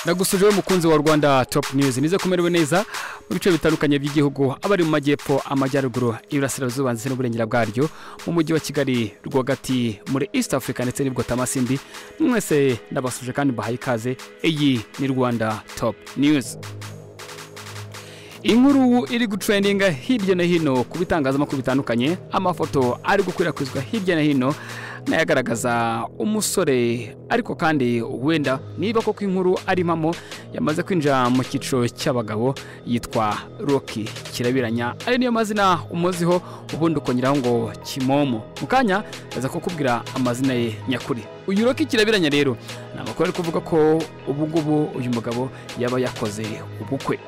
Nagusuje mukunzi wa Rwanda Top News nize kumerewe neza mu bice bitandukanye by'igihugu abari mu majyepfo amajyaruguru iburasirazuba ndetse n'uburengera bwaryo mu mujyi wa Kigali rwagati muri East Africa ndetse n'ibwo Tamasimbi mwese nabasuje kandi bahaye ikaze iyi ni Rwanda Top News. Inkuru iri gutrendinga hirya na hino ku bitangazamakuru bitandukanye amafoto ari gukwirakwizwa hirya na hino nayagaragaza umusore ariko kandi wenda niba koko inkuru ari impamo yamaze kwinjira mu cyiciro cy'abagabo yitwa Rocky Kirabiranya ari niyo mazina umuziho ubundi ukongeraho ngo Kimomo mukanya aza kukubwira amazina ye nyakuri. Uyu Rocky Kirabiranya rero namakuru ari kuvuga ko ubugubu uyu mugabo yaba yakoze ubukwe.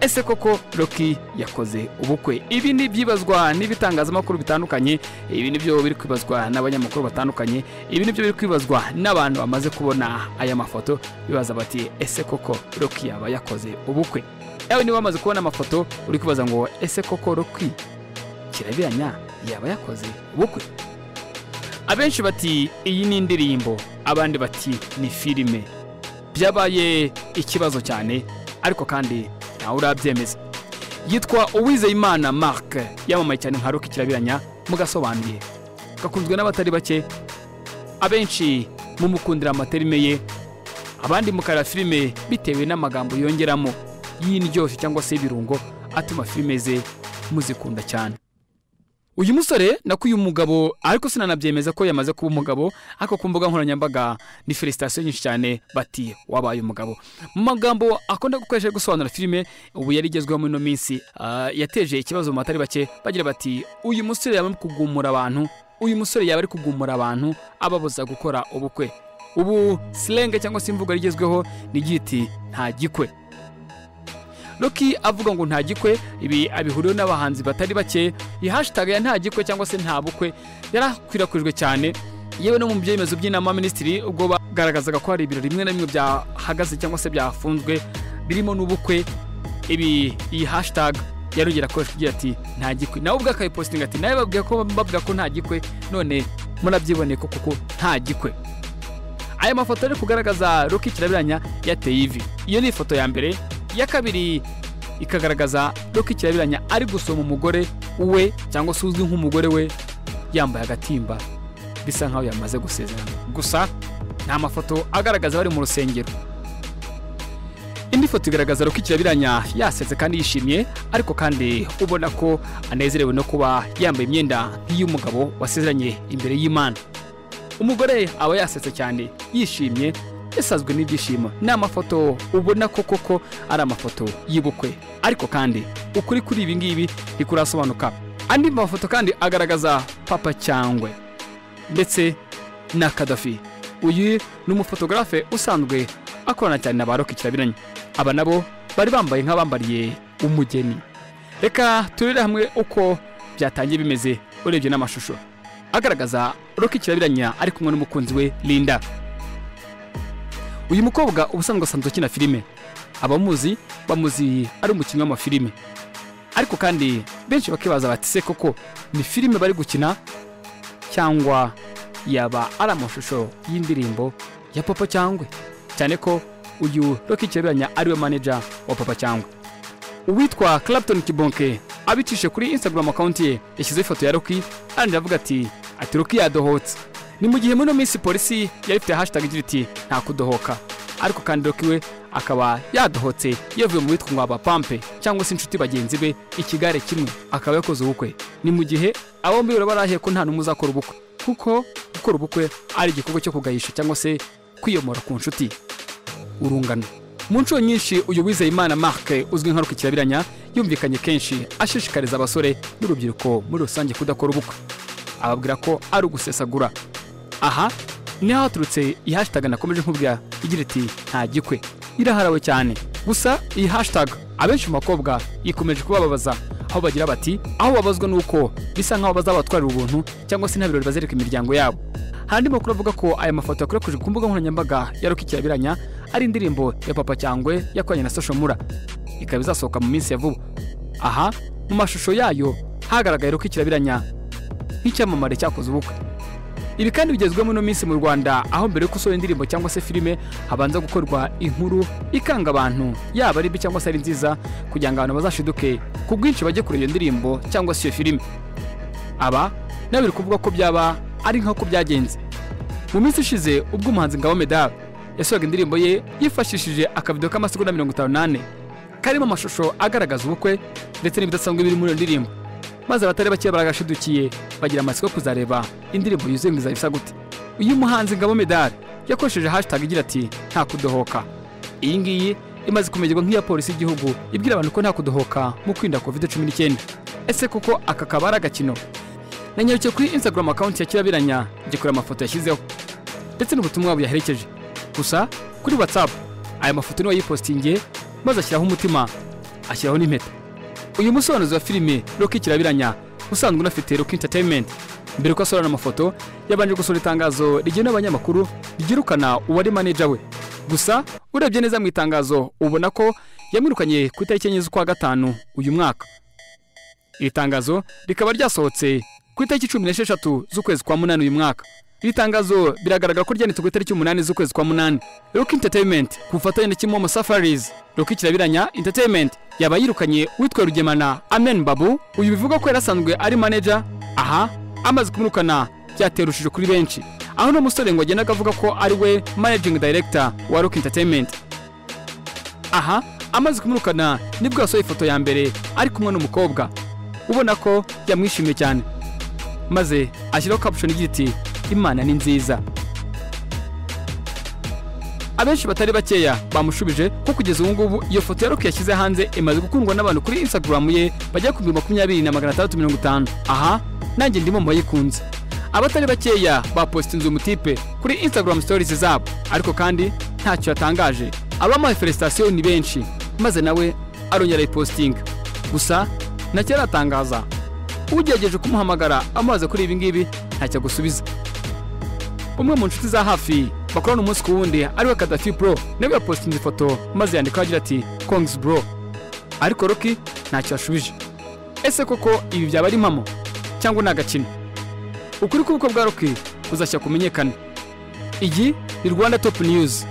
Ese koko Rocky yakoze ubukwe? Ibi ni byibazwa n'ibitangazamakuru bitandukanye, ibi nibyo biri kwibazwa n'abanyamakuru batandukanye, ibi nibyo biri kwibazwa n'abantu bamaze kubona aya mafoto bibaza bati ese koko Rocky yaba yakoze ubukwe? Yawe ni bamaze kubona amafoto uri kubaza ngo ese koko Rocky Kirabiranya yaba yakoze ubukwe? Abenshi bati iyi ni indirimbo, abandi bati ni filime. Byabaye ikibazo cyane ariko kandi nawe urabyemeza. Yitwa Uwizeyimana Mark yamamaye cyane nka Rocky Kirabiranya mugasobanuye gakunzwe n'abatari bake, abenshi mu mukundira amaterime ye, abandi mukara filime bitewe n'amagambo yongeramo y'indyoshye cyangwa se ibirungo atuma filime ze muzikunda cyane. Uyu musore nakuye umugabo ariko sinanabyemeza ko yamaze kuba umugabo ako kumbuga nkoranyambaga ni felicitation nyinshi cyane bati wabaye umugabo. Mu magambo akunda gukoresha gusobanura filime ubu yarigezweho muri no minsi yateje ikibazo mu matari bake bagira bati uyu musore yaba kugumura abantu, uyu musore yaba ari kugumura abantu ababuza gukora ubukwe. Ubu slang cyangwa se imvugo rigezweho ni giti nta gikwe. Rocky avuga ngo nta gikwe, ibi abihuriyeho n'abahanzi batari bake. Iyi hashtag ya nta gikwe cyangwa se nta bukwe yarakwirakwijwe cyane, yewe no mu byemezo by'inama minisitiri ubwo bagaragazaga ko hari ibirori rimwe na rimwe byahagaze cyangwa se byafunzwe birimo n'ubukwe. Iyi hashtag yarongera akoresha igira ati nta gikwe, nawe ubwo akayipostinga ati nawe babwira ko nta gikwe, none murabyiboneye ko kuko nta gikwe. Aya mafoto ari kugaragaza Rocky Kirabiranya yateye ivi. Iyo ni ifoto ya mbere. Ya kabiri ikagaragaza Rocky Kirabiranya ari gusoma umugore we cyangwa se uzwi nk'umugore we yambaye agatimba bisa nkaho yamaze gusezerana, gusa nta mafoto agaragaza bari mu rusengero. Indi foto igaragaza Rocky Kirabiranya yasetse kandi yishimye ariko kandi ubona ko anezerewe no kuba yambaye imyenda nk'iy'umugabo wasezeranye imbere y'Imana. Umugore aba yasetse cyane yishimye yasazwe n'ibyishimo. Ni amafoto ubona ko koko ari amafoto y'ubukwe ariko kandi ukuri kuri ibi ngibi ntikurasobanuka. Andi mafoto kandi agaragaza Papa Cyangwe ndetse na Kadafi. Uyu ni umufotogarafe usanzwe akorana cyane na Rocky Kirabiranya. Aba nabo bari bambaye nk'abambariye umugeni. Reka turere hamwe uko byatangiye bimeze urebye n'amashusho agaragaza Rocky Kirabiranya ari kumwe n'umukunzi we Linda. Uyu mukobwa ubusanzwe asanzwe akina filime, abamuzi bamuzi ari umukinnyi w'amafilime ariko kandi benshi bakibaza bati se koko ni filime bari gukina cyangwa yaba ari amashusho y'indirimbo ya Papa Cyangwe, cyane ko uyu Rocky Kirabiranya ari we manager wa Papa Cyangwe. Uwitwa Clapton Kibonke abicishe kuri Instagram account ye yashyize ifoto ya Rocky kandi avuga ati Rocky yadohotse. Ni mu gihe muri minsi polisi yari ifite hashtag igira iti nta kudohoka ariko kandi Rocky we akaba yadohotse yavuye mu bitwa ngo abapampe cyangwa se inshuti bagenzi be ikigare kimwe akaba yakoze ubukwe. Ni mu gihe abo mbere barahiye ko nta numwe uzakora ubukwe kuko gukora ubukwe ari igikorwa cyo kugahisha cyangwa se kwiyomora ku nshuti urungano. Mu nshuro nyinshi uyu Uwizeyimana Mark uzwi nka Rocky Kirabiranya yumvikanye kenshi ashishikariza abasore n'urubyiruko muri rusange kudakora ubukwe, ababwira ko ari ugusesagura. Aha ni haturutse iyi hashtag nakomeje nkubwira igira iti nta gikwe iraharawe cyane. Gusa iyi hashtag abenshi mu bakobwa ikomeje kubabaza aho bagira bati aho babazwa nuko bisa nkaho bazabatwarira ubuntu cyangwa se ntabirori bazereka imiryango yabo. Handi makuru avuga ko aya mafoto yakorekeje ku mbuga nkoranyambaga ya Rocky Kirabiranya ari indirimbo ya Papa Cyangwe yakoranye na Social Mura, ikaba izasohoka mu minsi ya vuba. Aha mu mashusho yayo hagaragaye Rocky Kirabiranya nk'icyamamare cyakoze ubukwe. Ibi kandi bigezweho no minsi mu Rwanda, aho mbere yo gusohora indirimbo cyangwa se filime habanza gukorwa inkuru ikanga abantu, yaba ari mbi cyangwa se ari nziza, kugira ngo abantu bazashiduke ku bwinshi bajye kure iyo ndirimbo cyangwa se iyo filime. Aba nabo biri kuvuga ko byaba ari nk'uko byagenze mu minsi ishize, ubwo umuhanzi Ngabo Medal yasohoraga indirimbo ye yifashishije akavido k'amasegonda 58 karimo amashusho agaragaza ubukwe ndetse n'ibidasanzwe biri muri iyo ndirimbo, maze abatari bake baragashidukiye bagira amatsiko kuzareba indirimbo yuzuye ngo izabisa gute. Uyu muhanzi Ngabo Medal yakoresheje hashtag igira ati nta kudohoka. Iyi ngiyi imaze kumenyerwa nk'iya polisi y'igihugu ibwira abantu ko nta kudohoka mu kwirinda COVID-19. Ese kuko aka kabara agakino? Nanyarukiye kuri Instagram account ya Kirabiranya ngikora amafoto yashyizeho ndetse n'ubutumwa buyaherekeje. Gusa kuri WhatsApp aya mafoto niyo yipostinge maze ashyiraho umutima, ashyiraho n'impeta. Uyu musobanuzi wa filime Rocky Kirabiranya usanzwe unafite Rocky Entertainment, mbere ko asorana amafoto yabanje gusohora itangazo rigena abanyamakuru rigirukana uwari manager we. Gusa urebye neza mu itangazo ubona ko yamwirukanye ku itariki 9 z'ukwa gatanu uyu mwaka. Iri tangazo rikaba ryasohotse ku itariki 16 z'ukwezi kwa munani uyu mwaka. Iri tangazo biragaragara ko ryanditswe ku itariki 8 z'ukwezi kwa munani. Rocky Entertainment ku bufatanye na Kimomo Safaris, Rocky Kirabiranya Entertainment yaba yirukanye witwa Rugemana Amen Babu, uyu bivuga ko yarasanzwe ari manager. Aha amaze kumurukana byaterushije kuri benshi, aho no musore ngo agenda akavuga ko ari we managing director wa Rocky Entertainment. Aha amaze kumurukana nibwo yasohoye ifoto ya mbere ari kumwe n'umukobwa ubona ko yamwishimiye cyane, maze ashyiraho caption igira iti Imana ni nziza. Abenshi batari bakeya bamushubije ko kugeza ubu ngubu iyo foto ya Rocky yashyize hanze imaze gukundwa n'abantu kuri Instagram ye bajya ku 20,650. Aha nanjye ndimo mbayikunze. Abatari bakeya bapostinze umutipe kuri Instagram stories zabo, ariko kandi ntacyo yatangaje. Abamaye felicitation ni benshi, maze nawe arongera iposting. Gusa nakera atangaza ugerageje kumuhamagara amaze kuri ibi ngibi ntacyo gusubiza. Umwe mu nshuti za hafi bakorana umunsi ku wundi ariwe Kadafi Pro nawe yapostinze ifoto maze yandika agira ati Kongs bro, ariko Rocky ntacyo yashubije. Ese koko ibi byaba ari impamo cyangwa nagakino? Ukuri kuko bwa Rocky uzashya kumenyekana. Iyi ni Rwanda Top News.